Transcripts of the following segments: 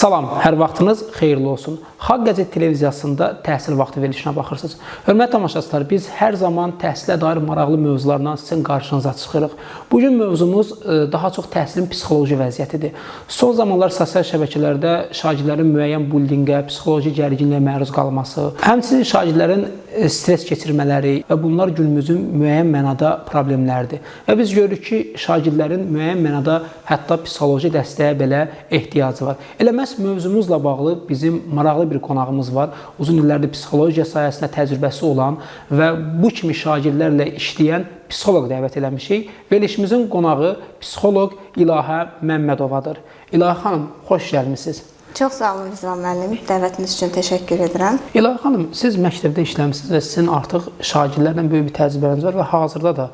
Salam, hər vaxtınız xeyirli olsun. Xalq Qəzet televiziyasında təhsil vaxtı verilişinə baxırsınız. Hörmətli tamaşaçılar, biz hər zaman təhsilə dair maraqlı mövzularla sizin qarşınıza çıxırıq. Bugün mövzumuz daha çox təhsilin psixoloji vəziyyətidir. Son zamanlar sosial şəbəkələrdə şagirdlərin müəyyən bullyinqə, psixoloji gərginliyə məruz qalması, həmçinin şagirdlərin stres keçirmələri və bunlar günümüzün müəyyən mənada problemləridir. Və biz görürük ki, şagirdlərin müəyyən mənada hətta psixoloji dəstəyə belə ehtiyacı var. Elə məhz mövzumuzla bağlı bizim maraqlı bir qonağımız var. Uzun illərdir psixologiya sahəsində təcrübəsi olan və bu kimi şagirdlərlə işləyən psixoloq dəvət eləmişik. Verilişimizin qonağı psixoloq İlahə Məmmədovadır. İlahə xanım, xoş gəlmisiniz. Çox sağ olun Rizvan müəllim. Dəvətiniz üçün təşəkkür edirəm. İlahə xanım, siz məktəbdə işləmisiniz və sizin artıq şagirdlərlə böyük bir təcrübəniz var və hazırda da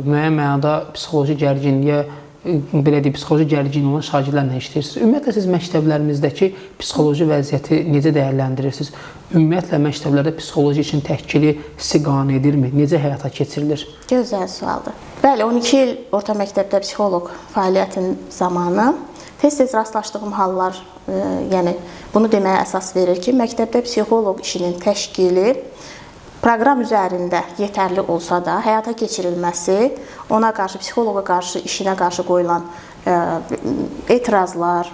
müəyyən mənada psixoloji gərginliyə psixoloji gərgin olan şagirdlərlə işləyirsiniz. Ümumiyyətlə, siz məktəblərimizdəki psixoloji vəziyyəti necə dəyərləndirirsiniz? Ümumiyyətlə, məktəblərdə psixoloji için təhkili sizi qane edirmi? Necə həyata keçirilir? Gözəl sualdır. Bəli, 12 il orta məktəbdə psixoloq fəaliyyətin zamanı tez-tez rastlaşdığım hallar, yəni bunu deməyə əsas verir ki, məktəbdə psixoloq işinin təşkili proqram üzərində yetərli olsa da, həyata keçirilməsi, ona qarşı, psixoloqa qarşı, işinə qarşı qoyulan etirazlar,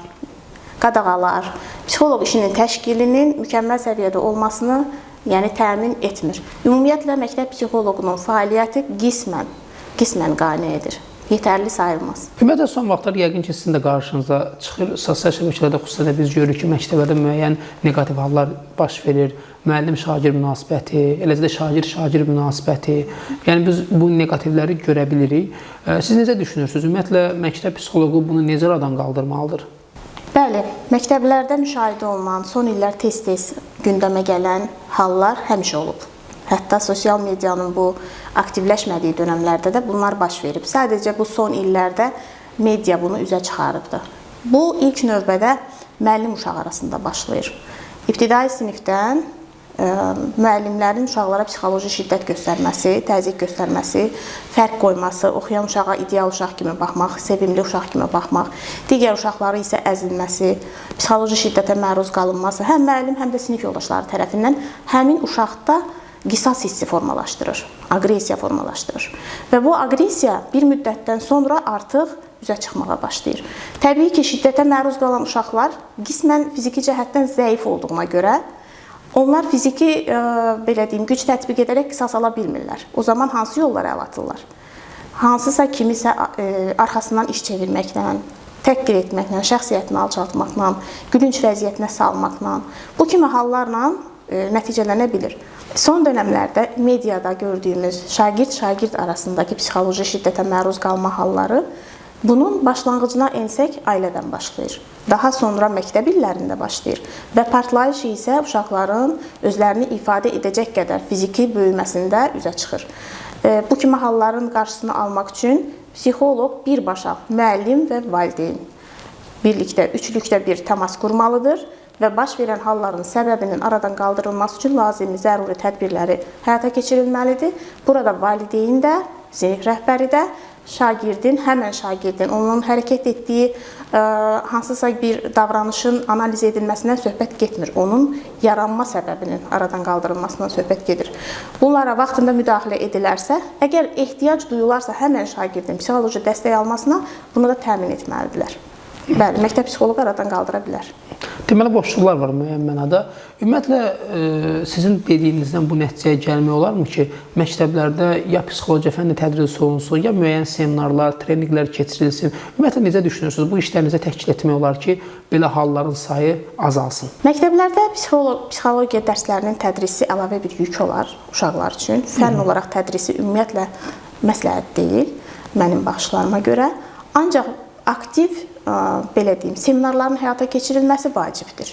qadağalar, psixoloq işinin təşkilinin mükəmməl səviyyədə olmasını təmin etmir. Ümumiyyətlə, məktəb psixoloqunun fəaliyyəti qismən qane edir. Yetərli sayılmaz. Ümumiyyətlə, son vaxtlar yəqin ki, sizin də qarşınıza çıxır. Sosial şəbəkələrdə xüsusilə biz görürük ki, məktəblərdə müəyyən neqativ hallar baş verir. Müəllim-şagird münasibəti, eləcə də şagird-şagird münasibəti. Yəni, biz bu neqativləri görə bilirik. Siz necə düşünürsünüz? Ümumiyyətlə, məktəb psixoloqu bunu necə aradan qaldırmalıdır? Bəli, məktəblərdə müşahidə olunan, son illər tez-tez gündəmə gələn hallar həmişə olub. Hətta sosial medianın bu aktivləşmədiyi dönəmlərdə də bunlar baş verib. Sadəcə bu son illərdə media bunu üzə çıxarıbdır. Bu, ilk növbədə müəllim-uşaq arasında başlayır. İbtidai sinifdən müəllimlərin uşaqlara psixoloji şiddət göstərməsi, təzyiq göstərməsi, fərq qoyması, oxuyan uşağa ideal uşaq kimi baxmaq, sevimli uşaq kimi baxmaq, digər uşaqları isə əzilməsi, psixoloji şiddətə məruz qalınması həm müəllim, həm də sinif yoldaşları tərəfindən həmin uşaqda qisas hissi formalaşdırır, aqressiya formalaşdırır. Və bu aqressiya bir müddətdən sonra artıq üzə çıxmağa başlayır. Təbii ki, şiddətə məruz qalan uşaqlar qismən fiziki cəhətdən zəif olduğuna görə onlar fiziki güc tətbiq edərək qisas ala bilmirlər. O zaman hansı yollara əl atırlar? Hansısa kimisə arxasından iş çevirməklə, təhqir etməklə, şəxsiyyətini alçaltmaqla, gülünc vəziyyətinə salmaqla, bu kimi hallarla nəticələnə bilir. Son dönəmlərdə mediada gördüyümüz şagird-şagird arasındakı psixoloji şiddətə məruz qalma halları bunun başlanğıcına ensək ailədən başlayır. Daha sonra məktəb illərində başlayır və partlayış isə uşaqların özlərini ifadə edəcək qədər fiziki böyüməsində üzə çıxır. Bu kimi halların qarşısını almaq üçün psixoloq birbaşa müəllim və valideyn birlikdə, üçlükdə bir təmas qurmalıdır və baş verən halların səbəbinin aradan qaldırılması üçün lazımi, zəruri tədbirləri həyata keçirilməlidir. Burada valideyn də, sinif rəhbəri də, şagirdin, həmən şagirdin, onun hərəkət etdiyi hansısa bir davranışın analiz edilməsindən söhbət getmir. Onun yaranma səbəbinin aradan qaldırılmasından söhbət gedir. Bunlara vaxtında müdaxilə edilərsə, əgər ehtiyac duyularsa həmən şagirdin psixoloji dəstək almasına bunu da təmin etməlidirlər. Bəli, məktəb psixoloqu aradan qaldıra bilər. Deməli, boşluqlar var müəyyən mənada. Ümumiyyətlə, sizin dediyinizdən bu nəticəyə gəlmək olarmı ki, məktəblərdə ya psixologiya fənni tədris olunsun, ya müəyyən seminarlar, treninqlər keçirilsin. Ümumiyyətlə, necə düşünürsünüz? Bu işlərinizə təşkil etmək olar ki, belə halların sayı azalsın. Məktəblərdə psixologiya dərslərinin tədrisi əlavə bir yük olar uşaqlar üçün. Fənn olaraq tədrisi ümumiyyətlə məsləhət deyil, mənim baxışlarıma görə. Ancaq aktiv seminarların həyata keçirilməsi vacibdir.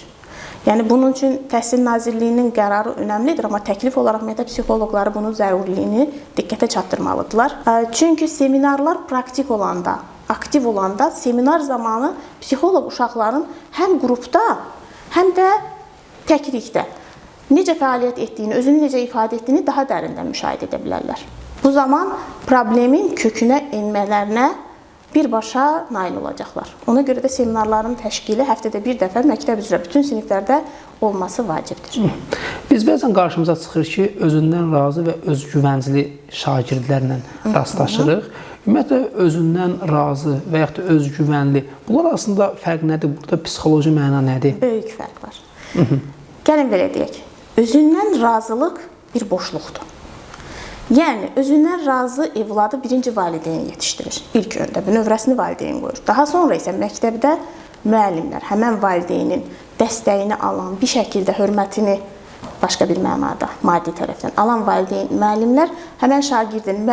Yəni, bunun üçün Təhsil Nazirliyinin qərarı önəmlidir, amma təklif olaraq məktəb psixoloqları bunun zərurliyini diqqətə çatdırmalıdırlar. Çünki seminarlar praktik olanda, aktiv olanda, seminar zamanı psixoloq uşaqların həm qrupda, həm də təklikdə necə fəaliyyət etdiyini, özünü necə ifadə etdiyini daha dərindən müşahidə edə bilərlər. Bu zaman problemin kökünə enmələrinə birbaşa nail olacaqlar. Ona görə də seminarların təşkili həftədə bir dəfə məktəb üzrə bütün siniflərdə olması vacibdir. Biz bəzən qarşımıza çıxır ki, özündən razı və özgüvəncli şagirdlərlə rastlaşırıq. Ümumiyyətlə, özündən razı və yaxud da özgüvənli. Bunlar arasında fərq nədir? Burada psixoloji məna nədir? Böyük fərq var. Gəlin belə deyək. Özündən razılıq bir boşluqdur. Yəni, özündən razı evladı birinci valideyn yetişdirir. İlk öndə növrəsini valideyn qoyur. Daha sonra isə məktəbdə müəllimlər həmən valideynin dəstəyini alan, bir şəkildə hörmətini başqa bir mənada, maddi tərəfdən alan müəllimlər həmən şagirdin,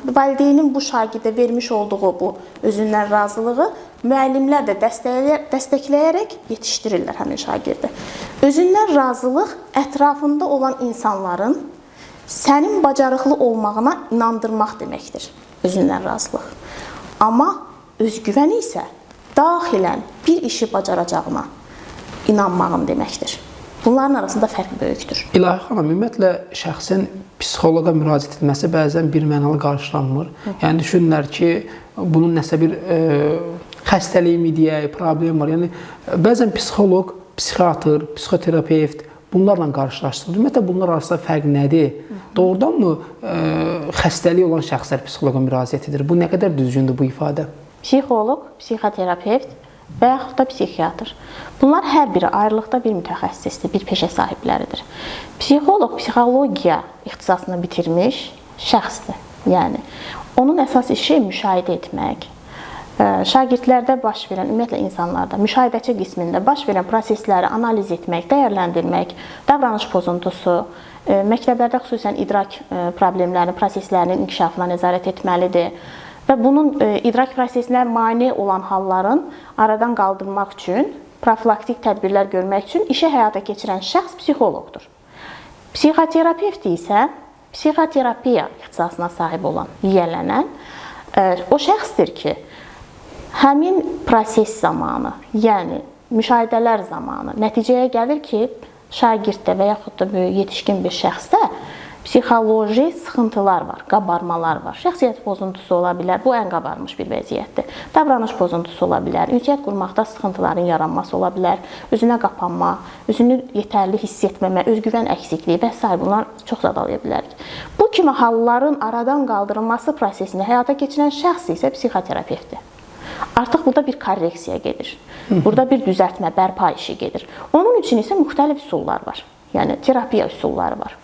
valideynin bu şagirdə vermiş olduğu bu özündən razılığı müəllimlər də dəstəkləyərək yetişdirirlər həmin şagirdi. Özündən razılıq ətrafında olan insanların sənin bacarıqlı olmağına inandırmaq deməkdir, özündən razılıq. Amma özgüvən isə daxilən bir işi bacaracağına inanmağın deməkdir. Bunların arasında fərq böyükdür. İlahi xanım, ümumiyyətlə şəxsin psixoloqa müraciət etməsi bəzən birmənalı qarşılanmır. Yəni düşünürlər ki, bunun nəsə bir xəstəliyi mi deyək, problem var. Yəni bəzən psixoloq, psixiatr, psixoterapevt bunlarla qarşılaşdırılır. Ümumiyyətlə bunlar arasında fərq nədir? Doğrudanmı xəstəliyi olan şəxslər psixoloqa müraciət edir? Bu nə qədər düzgündür bu ifadə? Psixoloq, psixoterapevt və yaxud da psixiatr. Bunlar hər biri ayrılıqda bir mütəxəssisdir, bir peşə sahibləridir. Psixoloq psixologiya ixtisasını bitirmiş şəxsdir. Yəni, onun əsas işi müşahidə etmək, şagirdlərdə baş verən, ümumiyyətlə insanlarda, müşahidəçi qismində baş verən prosesləri analiz etmək, dəyərləndirmək, davranış pozuntusu, məktəblərdə xüsusən idrak problemlərinin, proseslərinin inkişafına nəzarət etməlidir. Və bunun idrak prosesinə mane olan halların aradan qaldırmaq üçün, profilaktik tədbirlər görmək üçün işi həyata keçirən şəxs psixoloqdur. Psixoterapevt isə psixoterapiya ixtisasına sahib olan, yiyələnən o şəxsdir ki, həmin proses zamanı, yəni müşahidələr zamanı nəticəyə gəlir ki, şagirddə və yaxud da böyük yetişkin bir şəxsdə psixoloji sıxıntılar var, qabarmalar var. Şəxsiyyət pozuntusu ola bilər, bu ən qabarmış bir vəziyyətdir. Davranış pozuntusu ola bilər, ünsiyyət qurmaqda sıxıntıların yaranması ola bilər, özünə qapanma, özünü yetərli hiss etməmə, özgüvən əksikliyi və s. bunlar çox zadalaya bilərik. Bu kimi halların aradan qaldırılması prosesini həyata keçirən şəxs isə psixoterapevtdir. Artıq burada bir korreksiya gedir. Burada bir düzəltmə, bərpa işi gedir. Onun üçün isə müxtəlif üsullar var. Yəni, terapiya üsulları var.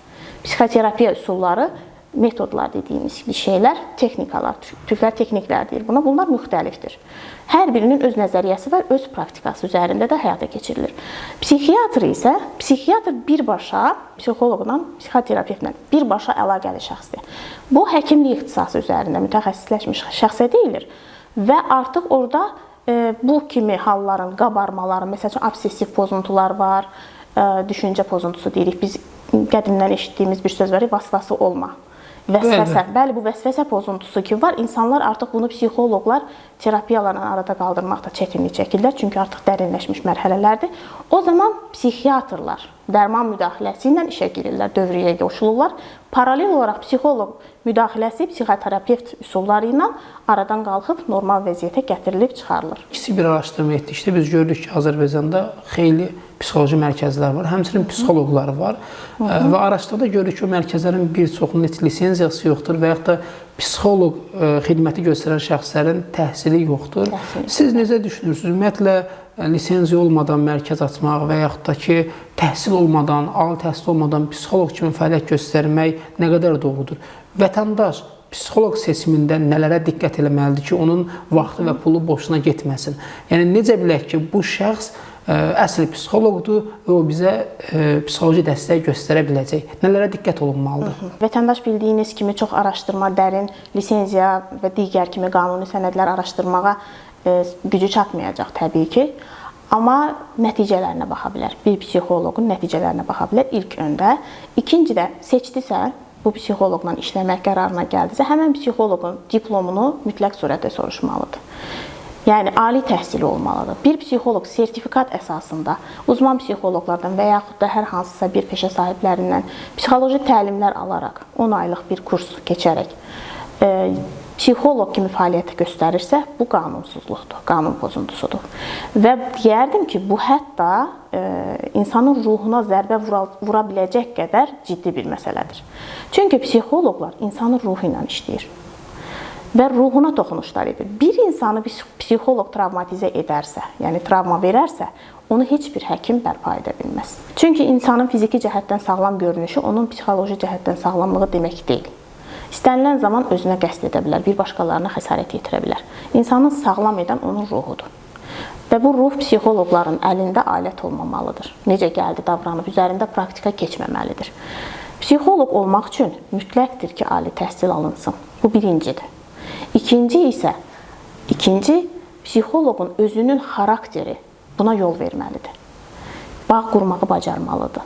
Psixoterapiya üsulları, metodlar dediyimiz şeylər, texnikalar, türklər texniklər deyir buna. Bunlar müxtəlifdir. Hər birinin öz nəzəriyyəsi var, öz praktikası üzərində də həyata keçirilir. Psixiatr isə, psixiatr birbaşa, psixoloqla, psixoterapeutlə birbaşa əlaqəli şəxsdir. Bu, həkimlik ixtisası üzərində mütəxəssisləşmiş şəxsə deyilir və artıq orada bu kimi halların, qabarmaların, məsəl üçün, obsessiv pozuntular var, düşüncə pozuntusu deyirik. Biz qədimdən eşitdiyimiz bir söz var, vasvası olma. Vəsvəsə. Bəli, bu vəsvəsə pozuntusu ki var, insanlar artıq bunu psixoloqlar terapiyalarla arada qaldırmaqda çətinlik çəkirlər, çünki artıq dərinləşmiş mərhələlərdir. O zaman psixiatrlar dərman müdaxiləsi ilə işə girirlər, dövriyyəyə qoşulurlar. Paralel olaraq psixoloq müdaxiləsi psixoterapevt üsulları ilə aradan qalxıb normal vəziyyətə gətirilib çıxarılır. Kiçik bir araşdırma etdikdə biz gördük ki, Azərbaycanda xeyli psixoloji mərkəzlər var, həmçinin psixoloqları var və araşdırmada görürük ki, o mərkəzlərin bir çoxunun heç lisenziyası yoxdur və yaxud da psixoloq xidməti göstərən şəxslərin təhsili yoxdur. Siz necə düşünürsünüz? Ümumiyyətlə, lisenziya olmadan mərkəz açmaq və yaxud da ki, təhsil olmadan, ali təhsil olmadan psixoloq kimi fəaliyyət göstərmək nə qədər doğrudur? Vətəndaş psixoloq seçimində nələrə diqqət eləməlidir ki, onun vaxtı və pulu boşuna getməsin? Yəni, necə bilək ki, bu şəxs əsl psixoloqdur və o bizə psixoloji dəstək göstərə biləcək. Nələrə diqqət olunmalıdır? Vətəndaş bildiyiniz kimi çox araşdırma, dərin lisenziya və digər kimi qanuni sənədlər araşdırmağa gücü çatmayacaq təbii ki. Amma nəticələrinə baxa bilər. Bir psixoloqun nəticələrinə baxa bilər ilk öndə. İkincidə, seçdisə, bu psixoloqla işləmək qərarına gəldisə, həmən psixoloqun diplomunu mütləq surətdə soruşmalıdır. Yəni, ali təhsili olmalıdır. Bir psixoloq sertifikat əsasında uzman psixoloqlardan və yaxud da hər hansısa bir peşə sahiblərindən psixoloji təlimlər alaraq, 10 aylıq bir kurs keçərək psixoloq kimi fəaliyyət göstərirsə, bu qanunsuzluqdur, qanun pozuntusudur. Və deyərdim ki, bu hətta insanın ruhuna zərbə vura biləcək qədər ciddi bir məsələdir. Çünki psixoloqlar insanın ruhu ilə işləyir və ruhuna toxunuşlar edir. Bir insanı psixoloq travmatizə edərsə, yəni travma verərsə, onu heç bir həkim bərpa edə bilməz. Çünki insanın fiziki cəhətdən sağlam görünüşü onun psixoloji cəhətdən sağlamlığı demək deyil. İstənilən zaman özünə qəsd edə bilər, bir başqalarına xəsarət yetirə bilər. İnsanı sağlam edən onun ruhudur. Və bu ruh psixoloqların əlində alət olmamalıdır. Necə gəldi, davranıb, üzərində praktika keçməməlidir. Psixoloq olmaq üçün mütləqdir ki, ali təhsil alınsın. Bu birincidir. İkinci, psixoloqun özünün xarakteri buna yol verməlidir. Bağ qurmağı bacarmalıdır.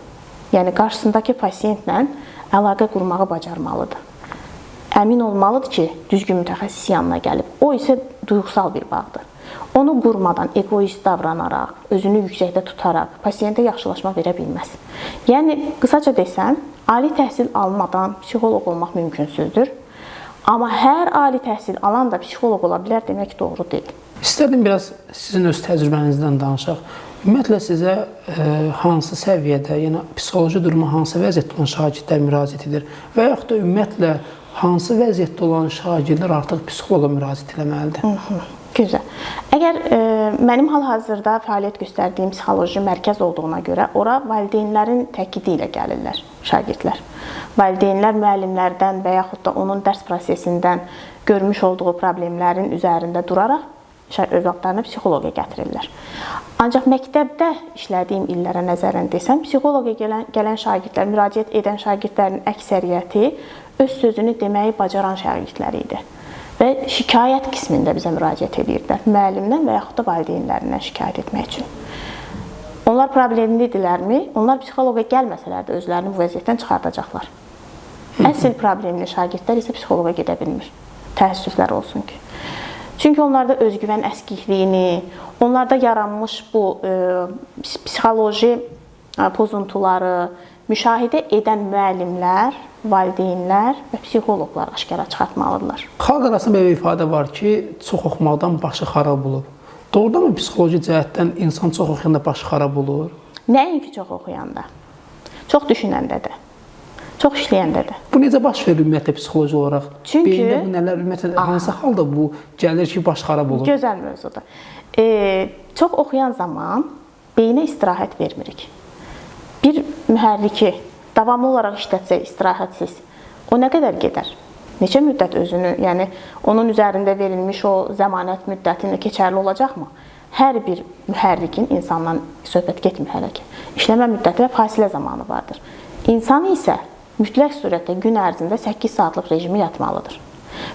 Yəni, qarşısındakı pasiyentlə əlaqə qurmağı bacarmalıdır. Əmin olmalıdır ki, düzgün mütəxəssis yanına gəlib. O isə duyğusal bir bağdır. Onu qurmadan, egoist davranaraq, özünü yüksəkdə tutaraq, pasiyentə yaxşılaşma verə bilməz. Yəni, qısaca desəm, ali təhsil almadan psixoloq olmaq mümkünsüzdür. Amma hər ali təhsil alan da psixoloq ola bilər demək doğru deyil. İstərdim biraz sizin öz təcrübənizdən danışaq. Ümumiyyətlə sizə hansı səviyyədə, yəni psixoloji duruma hansı vəziyyətdə olan şagirdlər müraciət edir və yaxud da ümumiyyətlə hansı vəziyyətdə olan şagirdlər artıq psixoloqa müraciət etməlidir? Güzel. Əgər mənim hal-hazırda fəaliyyət göstərdiyim psixoloji mərkəz olduğuna görə, ora valideynlərin təkidi ilə gəlirlər şagirdlər. Valideynlər müəllimlərdən və yaxud da onun dərs prosesindən görmüş olduğu problemlərin üzərində duraraq övladlarını psixoloqa gətirirlər. Ancaq məktəbdə işlədiyim illərə nəzərən desəm, psixoloqa gələn şagirdlər, müraciət edən şagirdlərin əksəriyyəti öz sözünü deməyi bacaran şagirdlər idi. Və şikayət qismində bizə müraciət edirdilər. Müəllimdən və yaxud da valideynlərindən şikayət etmək üçün. Onlar problemlidirlərmi? Onlar psixoloqa gəlməsələr də özlərini bu vəziyyətdən çıxardacaqlar. Əsl problemli şagirdlər isə psixoloqa gedə bilmir. Təəssüflər olsun ki. Çünki onlarda özgüvən əskikliyini, onlarda yaranmış bu psixoloji pozuntuları müşahidə edən müəllimlər, valideynlər və psixoloqlar aşkara çıxartmalıdırlar. Xalq arasında belə bir ifadə var ki, çox oxumaqdan başı xarab olub. Doğrudanmı psixoloji cəhətdən insan çox oxuyanda başı xarab olur? Nəinki çox oxuyanda, çox düşünəndə də, çox işləyəndə də. Bu necə baş verir ümumiyyətlə psixoloji olaraq? Çünki beyində bu nələr ümumiyyətlə hansı halda bu gəlir ki, baş xarab olur? Gözəl mövzudur. Çox oxuyan zaman beyinə istirahət vermirik. Bir mühərriki davamlı olaraq işlətsə istirahətsiz, o nə qədər gedər? Neçə müddət özünü, yəni onun üzərində verilmiş o zəmanət müddətində keçərli olacaqmı? Hər bir mühərrikin insandan söhbət getmir hələ ki. İşləmə müddəti və fasilə zamanı vardır. İnsan isə mütləq surətdə gün ərzində 8 saatlıq rejimi yatmalıdır.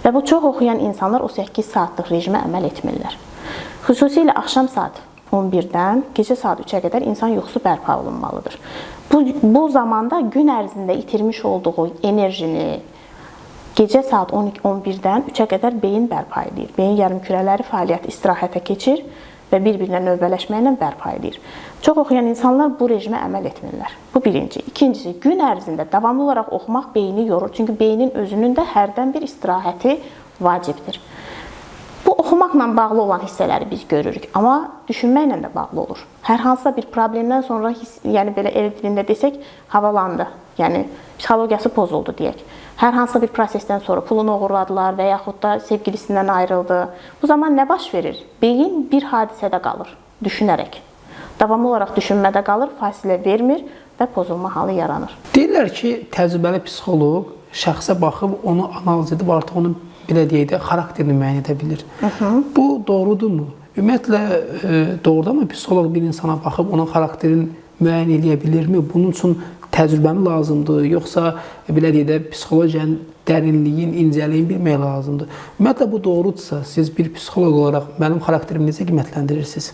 Və bu çox oxuyan insanlar o 8 saatlıq rejimə əməl etmirlər. Xüsusilə axşam saat 11-dən gecə saat 3-ə qədər insan yuxusu bərpa olunmalıdır. Bu zamanda gün ərzində itirmiş olduğu enerjini gecə saat 11-dən 3-ə qədər beyin bərpa edir. Beyin yarımkürələri fəaliyyət istirahətə keçir və bir-birinə növbələşməklə bərpa edir. Çox oxuyan insanlar bu rejimə əməl etmirlər. Bu birinci. İkincisi, gün ərzində davamlı olaraq oxumaq beyni yorur. Çünki beynin özünün də hərdən bir istirahəti vacibdir. Bu, oxumaqla bağlı olan hissələri biz görürük, amma düşünməklə də bağlı olur. Hər hansısa bir problemdən sonra, yəni belə el dilində desək, havalandı, yəni psixologiyası pozuldu deyək. Hər hansısa bir prosesdən sonra pulunu oğurladılar və yaxud da sevgilisindən ayrıldı. Bu zaman nə baş verir? Beyin bir hadisədə qalır, düşünərək. Davamlı olaraq düşünmədə qalır, fasilə vermir və pozulma halı yaranır. Deyirlər ki, təcrübəli psixoloq şəxsə baxıb, onu analiz edib, artıq onu belə deyək də, xarakterini müəyyən edə bilir. Bu doğrudurmu? Ümumiyyətlə, doğrudanmı psixoloq bir insana baxıb, onun xarakterini müəyyən edə bilirmi? Bunun üçün təcrübəmi lazımdır, yoxsa belə deyək də, psixologiyanın dərinliyin, incəliyin bilmək lazımdır. Ümumiyyətlə, bu doğrudursa, siz bir psixoloq olaraq mənim xarakterimi necə qiymətləndirirsiniz?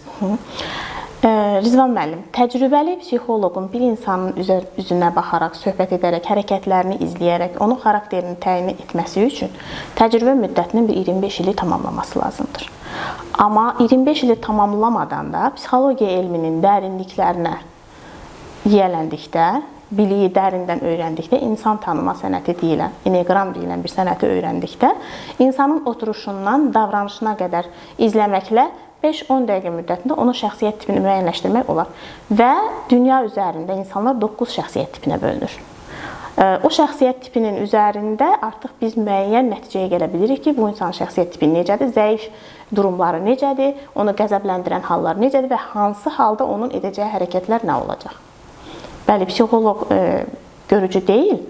Rizvan müəllim, təcrübəli psixoloqun bir insanın üzünə baxaraq, söhbət edərək, hərəkətlərini izləyərək, onun xarakterini təyin etməsi üçün təcrübə müddətinin bir 25 ili tamamlaması lazımdır. Amma 25 ili tamamlamadan da psixologiya elminin dərinliklərinə yiyələndikdə biliyi dərindən öyrəndikdə, insan tanıma sənəti deyilən, enneqram deyilən bir sənəti öyrəndikdə, insanın oturuşundan davranışına qədər izləməklə 5-10 dəqiqə müddətində onun şəxsiyyət tipini müəyyənləşdirmək olar. Və dünya üzərində insanlar 9 şəxsiyyət tipinə bölünür. O şəxsiyyət tipinin üzərində artıq biz müəyyən nəticəyə gələ bilirik ki, bu insanın şəxsiyyət tipi necədir, zəif durumları necədir, onu qəzəbləndirən hallar necədir və hansı halda onun edəcəyi hərəkətlər nə olacaq. Bəli, psixoloq görücü deyil,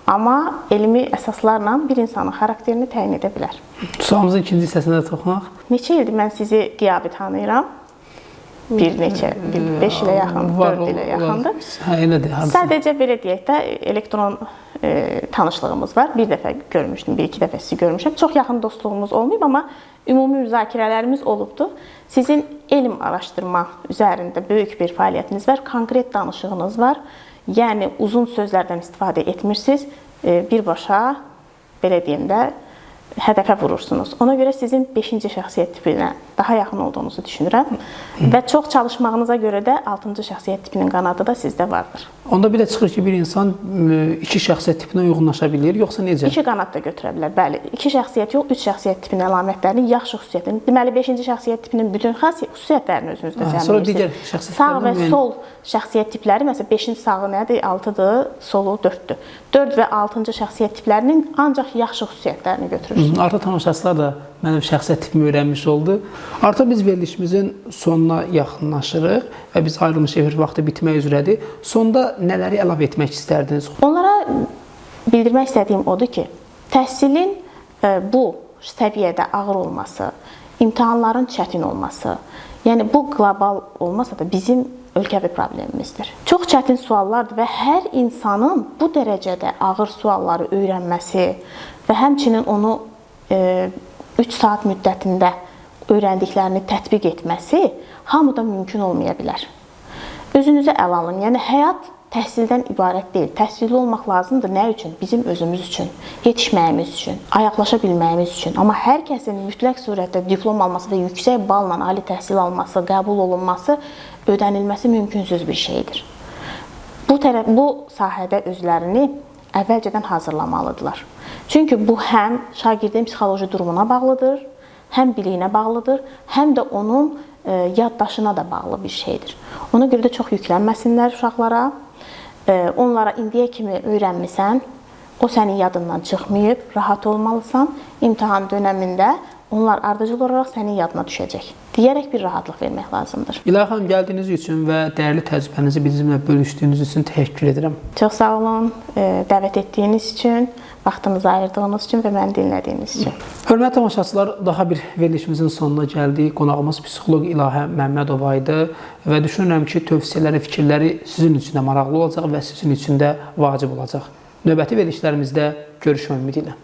amma elmi əsaslarla bir insanın xarakterini təyin edə bilər. Sualımızın ikinci hissəsinə toxunaq. Neçə ildir mən sizi qiyabi tanıyıram? Bir neçə, 5 ilə yaxın, 4 ilə yaxındır. Elədir. Sadəcə belə deyək də, elektron tanışlığımız var. Bir dəfə görmüşdüm, bir-iki dəfə sizi görmüşəm. Çox yaxın dostluğumuz olmayıb, amma ümumi müzakirələrimiz olubdur. Sizin elm araşdırma üzərində böyük bir fəaliyyətiniz var, konkret danışığınız var. Yəni, uzun sözlərdən istifadə etmirsiniz, birbaşa, belə deyim də, hədəfə vurursunuz. Ona görə sizin 5-ci şəxsiyyət tipinə daha yaxın olduğunuzu düşünürəm və çox çalışmağınıza görə də 6-cı şəxsiyyət tipinin qanadı da sizdə vardır. Onda bir də çıxır ki, bir insan 2 şəxsiyyət tipinə uyğunlaşa bilir, yoxsa necə? 2 qanad da götürə bilər, bəli. 2 şəxsiyyət yox, 3 şəxsiyyət tipinin əlamətlərini, yaxşı xüsusiyyətini, deməli 5-ci şəxsiyyət tipinin bütün xüsusiyyətlərini özünüzdə cəmləyirsiniz. Sonra digər şəxsiyyət sağ və sol şəxsiyyət tipləri, məsələn 5-ci sağı nədir? 6-dır, solu 4-dür. 4 və 6-cı şəxsiyyət tiplərinin ancaq yaxşı xüsusiyyətlərini götürürsünüz. Artıq tamaşaçılar da mənim şəxsiyyət tipimi öyrənmiş oldu. Artıq biz verilişimizin sonuna yaxınlaşırıq və biz ayrılmış efir vaxtı bitmək üzrədir. Sonda nələri əlavə etmək istərdiniz? Onlara bildirmək istədiyim odur ki, təhsilin bu səviyyədə ağır olması, imtahanların çətin olması, yəni bu qlobal olmasa da bizim ölkəvi problemimizdir. Çox çətin suallardır və hər insanın bu dərəcədə ağır sualları öyrənməsi və həmçinin onu 3 saat müddətində öyrəndiklərini tətbiq etməsi hamıda mümkün olmaya bilər. Özünüzə əl alın. Yəni, həyat təhsildən ibarət deyil. Təhsilli olmaq lazımdır. Nə üçün? Bizim özümüz üçün, yetişməyimiz üçün, ayaqlaşa bilməyimiz üçün. Amma hər kəsin mütləq surətdə diplom alması və yüksək balla ali təhsil alması, qəbul olunması, ödənilməsi mümkünsüz bir şeydir. Bu sahədə özlərini əvvəlcədən hazırlamalıdırlar. Çünki bu həm şagirdin psixoloji durumuna bağlıdır, həm biliyinə bağlıdır, həm də onun yaddaşına da bağlı bir şeydir. Ona görə də çox yüklənməsinlər uşaqlara. Onlara indiyə kimi öyrənmisən, o sənin yadından çıxmayıb, rahat olmalısan. İmtahan dönəmində onlar ardıcıl olaraq sənin yadına düşəcək deyərək bir rahatlıq vermək lazımdır. İlahi xanım, gəldiyiniz üçün və dəyərli təcrübənizi bizimlə bölüşdüyünüz üçün təşəkkür edirəm. Çox sağ olun, dəvət etdiyiniz üçün, vaxtınızı ayırdığınız üçün və məni dinlədiyiniz üçün. Hörmətli tamaşaçılar, daha bir verilişimizin sonuna gəldik. Qonağımız psixoloq İlahə Məmmədova idi və düşünürəm ki, tövsiyələri, fikirləri sizin üçün də maraqlı olacaq və sizin üçün də vacib olacaq. Növbəti verilişlərimizdə görüşmək ümidi ilə.